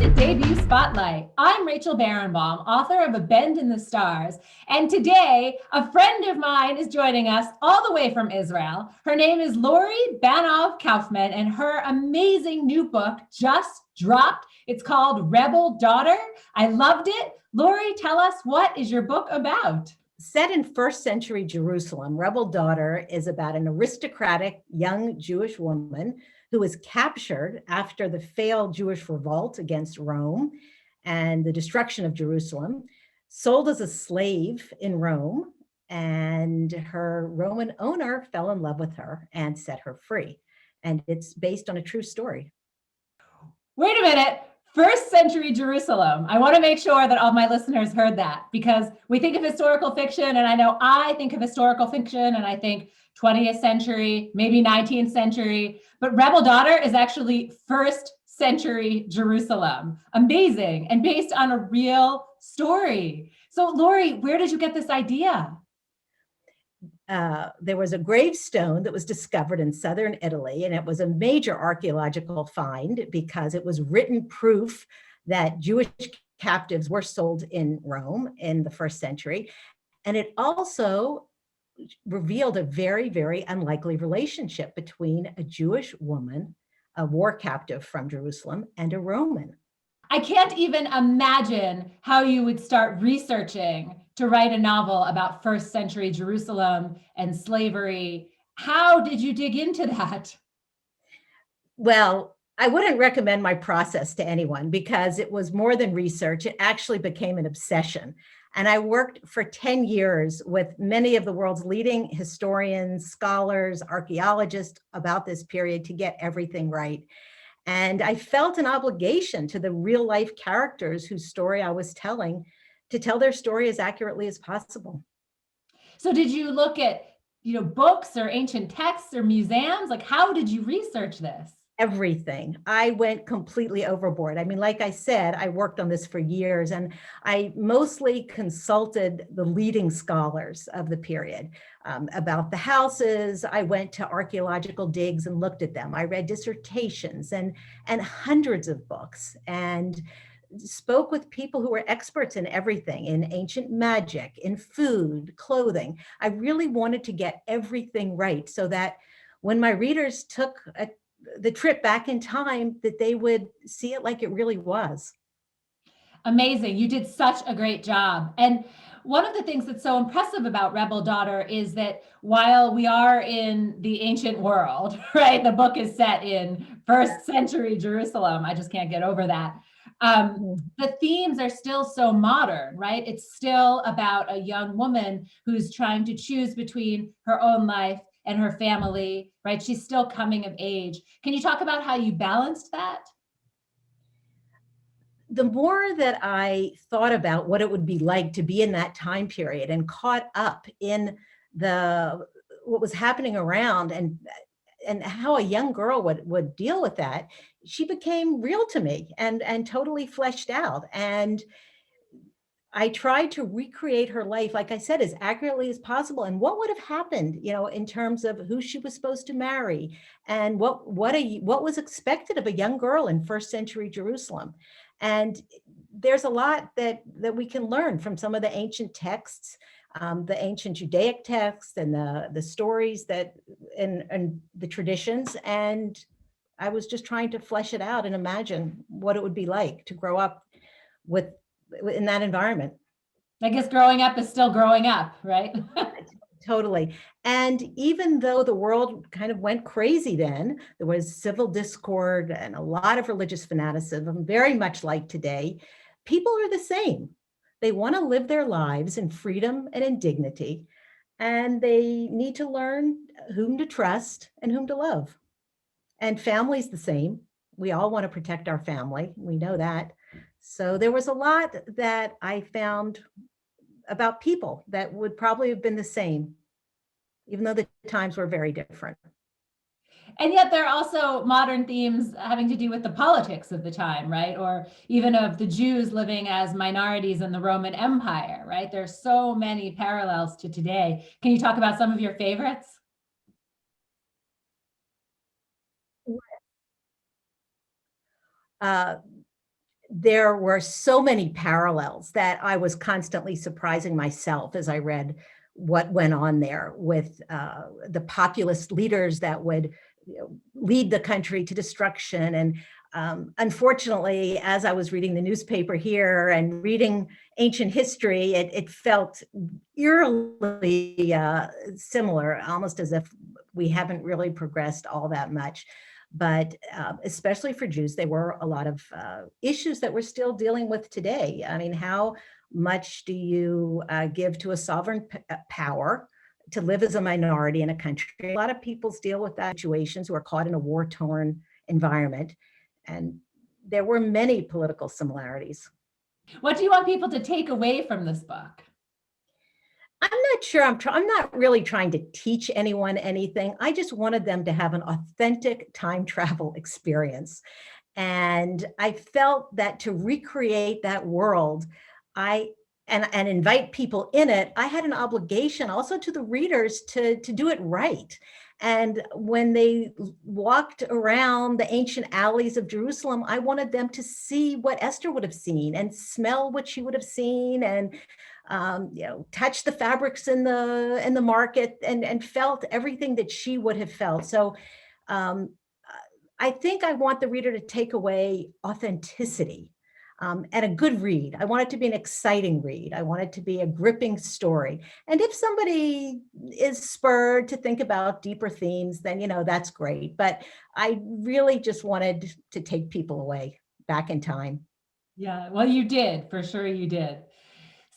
to Debut Spotlight. I'm Rachel Barenbaum, author of A Bend in the Stars. And today, a friend of mine is joining us all the way from Israel. Her name is Lori Banov Kaufmann, and her amazing new book just dropped. It's called Rebel Daughter. I loved it. Lori, tell us, what is your book about? Set in first century Jerusalem, Rebel Daughter is about an aristocratic young Jewish woman who was captured after the failed Jewish revolt against Rome and the destruction of Jerusalem, sold as a slave in Rome, and her Roman owner fell in love with her and set her free. And it's based on a true story. Wait a minute. First century Jerusalem. I want to make sure that all my listeners heard that, because we think of historical fiction, and I know I think of historical fiction and I think 20th century, maybe 19th century, but Rebel Daughter is actually first century Jerusalem. Amazing, and based on a real story. So Lori, where did you get this idea? There was a gravestone that was discovered in southern Italy, and it was a major archaeological find because it was written proof that Jewish captives were sold in Rome in the first century. And it also revealed a very, very unlikely relationship between a Jewish woman, a war captive from Jerusalem, and a Roman. I can't even imagine how you would start researching to write a novel about first century Jerusalem and slavery. How did you dig into that? Well, I wouldn't recommend my process to anyone because it was more than research. It actually became an obsession. And I worked for 10 years with many of the world's leading historians, scholars, archaeologists about this period to get everything right. And I felt an obligation to the real life characters whose story I was telling to tell their story as accurately as possible. So did you look at, books or ancient texts or museums? Like, how did you research this? Everything. I went completely overboard. I mean, like I said, I worked on this for years, and I mostly consulted the leading scholars of the period about the houses. I went to archaeological digs and looked at them. I read dissertations and hundreds of books, and spoke with people who were experts in everything, in ancient magic, in food, clothing. I really wanted to get everything right so that when my readers took the trip back in time, that they would see it like it really was. Amazing. You did such a great job. And one of the things that's so impressive about Rebel Daughter is that while we are in the ancient world, right, the book is set in first century Jerusalem. I just can't get over that. The themes are still so modern, right? It's still about a young woman who's trying to choose between her own life and her family, right? She's still coming of age. Can you talk about how you balanced that? The more that I thought about what it would be like to be in that time period and caught up in what was happening around and how a young girl would deal with that, she became real to me and totally fleshed out. And I tried to recreate her life, like I said, as accurately as possible, and what would have happened, in terms of who she was supposed to marry and what was expected of a young girl in first century Jerusalem. And there's a lot that we can learn from some of the ancient texts, the ancient Judaic texts, and the stories and the traditions. And I was just trying to flesh it out and imagine what it would be like to grow up in that environment. I guess growing up is still growing up, right? Totally. And even though the world kind of went crazy then, there was civil discord and a lot of religious fanaticism, very much like today, people are the same. They want to live their lives in freedom and in dignity, and they need to learn whom to trust and whom to love. And family's the same. We all want to protect our family. We know that. So there was a lot that I found about people that would probably have been the same, even though the times were very different. And yet there are also modern themes having to do with the politics of the time, right? Or even of the Jews living as minorities in the Roman Empire, right? There's so many parallels to today. Can you talk about some of your favorites? there were so many parallels that I was constantly surprising myself as I read what went on there with the populist leaders that would, lead the country to destruction. And unfortunately, as I was reading the newspaper here and reading ancient history, it felt eerily similar, almost as if we haven't really progressed all that much. But especially for Jews, there were a lot of issues that we're still dealing with today. I mean, how much do you give to a sovereign power to live as a minority in a country? A lot of people deal with that situations who are caught in a war-torn environment. And there were many political similarities. What do you want people to take away from this book? I'm not sure. I'm not really trying to teach anyone anything. I just wanted them to have an authentic time travel experience. And I felt that to recreate that world, and invite people in it, I had an obligation also to the readers to do it right. And when they walked around the ancient alleys of Jerusalem, I wanted them to see what Esther would have seen and smell what she would have seen, and touch the fabrics in the market, and felt everything that she would have felt. So um, I think I want the reader to take away authenticity, and a good read. I want it to be an exciting read. I want it to be a gripping story. And if somebody is spurred to think about deeper themes, then, that's great. But I really just wanted to take people away back in time. Yeah, well, you did, for sure you did.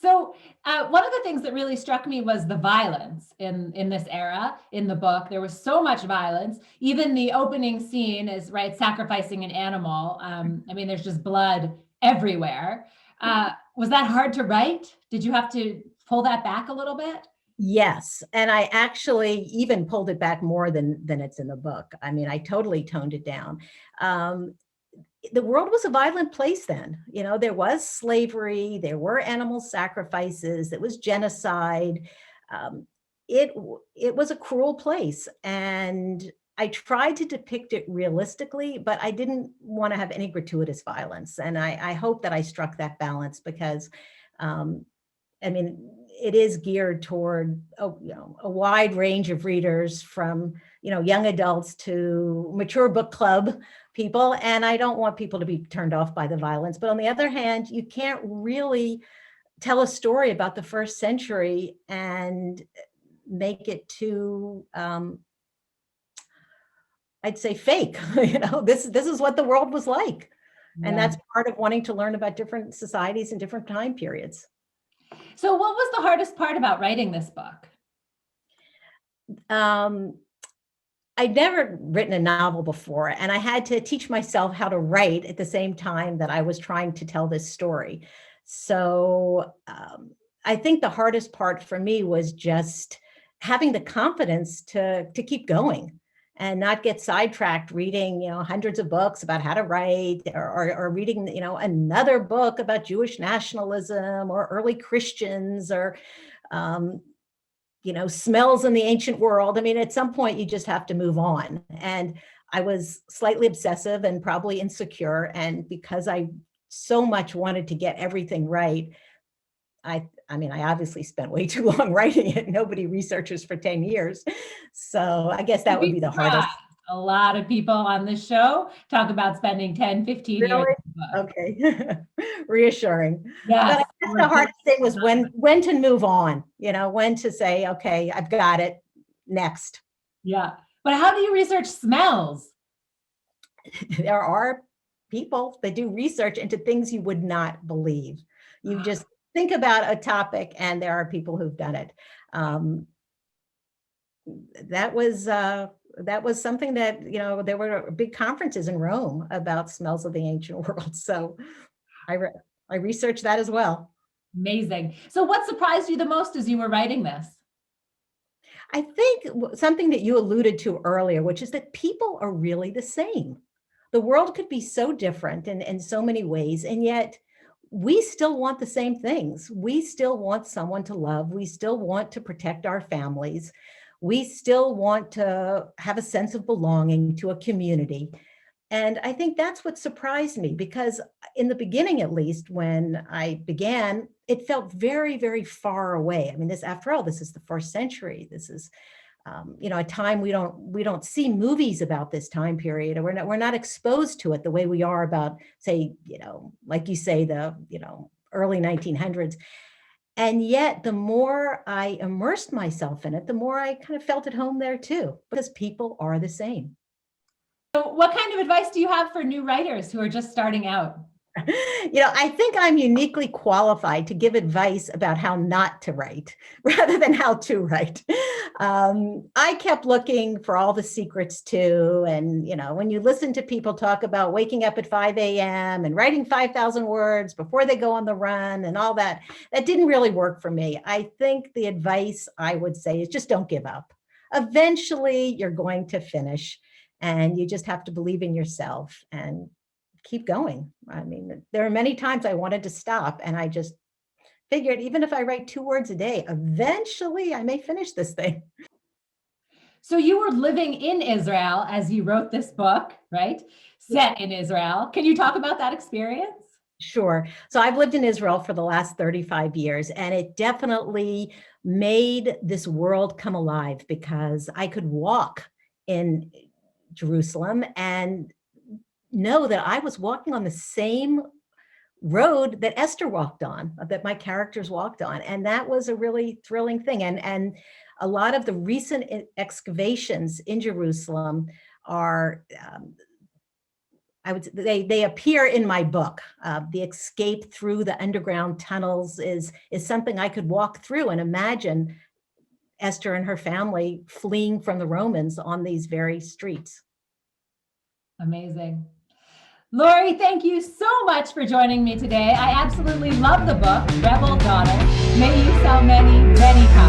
So one of the things that really struck me was the violence in this era in the book. There was so much violence. Even the opening scene is, right, sacrificing an animal. I mean, there's just blood everywhere. Was that hard to write? Did you have to pull that back a little bit? Yes, and I actually even pulled it back more than it's in the book. I mean, I totally toned it down. The world was a violent place then. There was slavery, there were animal sacrifices, there was genocide. It was a cruel place, and I tried to depict it realistically, but I didn't want to have any gratuitous violence. And I hope that I struck that balance, because I mean, it is geared toward a wide range of readers, from young adults to mature book club people, and I don't want people to be turned off by the violence. But on the other hand, you can't really tell a story about the first century and make it too I'd say fake. This is what the world was like. Yeah. And that's part of wanting to learn about different societies and different time periods. So what was the hardest part about writing this book? I'd never written a novel before, and I had to teach myself how to write at the same time that I was trying to tell this story. So I think the hardest part for me was just having the confidence to keep going and not get sidetracked reading, hundreds of books about how to write, or reading, another book about Jewish nationalism or early Christians, or smells in the ancient world. I mean, at some point you just have to move on. And I was slightly obsessive and probably insecure. And because I so much wanted to get everything right, I mean, I obviously spent way too long writing it. Nobody researches for 10 years. So I guess that would be the hardest. A lot of people on this show talk about spending 10, 15 Really? years. Okay. Reassuring. Yes. But I guess the hardest thing was when to move on, when to say, okay, I've got it, next. Yeah. But how do you research smells? There are people that do research into things you would not believe. You just think about a topic and there are people who've done it. That was something that, there were big conferences in Rome about smells of the ancient world. So I researched that as well. Amazing. So what surprised you the most as you were writing this? I think something that you alluded to earlier, which is that people are really the same. The world could be so different in so many ways, and yet we still want the same things. We still want someone to love. We still want to protect our families. We still want to have a sense of belonging to a community. And I think that's what surprised me, because in the beginning, at least when I began, it felt very, very far away. I mean, this, after all, this is the first century. This is, a time we don't see movies about this time period, or we're not exposed to it the way we are about, say, like you say, the early 1900s. And yet, the more I immersed myself in it, the more I kind of felt at home there too, because people are the same. So what kind of advice do you have for new writers who are just starting out? I think I'm uniquely qualified to give advice about how not to write rather than how to write. I kept looking for all the secrets too. And, when you listen to people talk about waking up at 5 a.m. and writing 5,000 words before they go on the run and all that, that didn't really work for me. I think the advice I would say is just don't give up. Eventually, you're going to finish, and you just have to believe in yourself and keep going. I mean, there are many times I wanted to stop, and I just figured, even if I write 2 words a day, eventually I may finish this thing. So you were living in Israel as you wrote this book, right? Set in Israel. Can you talk about that experience? Sure. So I've lived in Israel for the last 35 years, and it definitely made this world come alive, because I could walk in Jerusalem and know that I was walking on the same road that Esther walked on, that my characters walked on. And that was a really thrilling thing. And a lot of the recent excavations in Jerusalem are, they appear in my book. The escape through the underground tunnels is something I could walk through and imagine Esther and her family fleeing from the Romans on these very streets. Amazing. Lori, thank you so much for joining me today. I absolutely love the book, Rebel Daughter. May you sell many, many copies.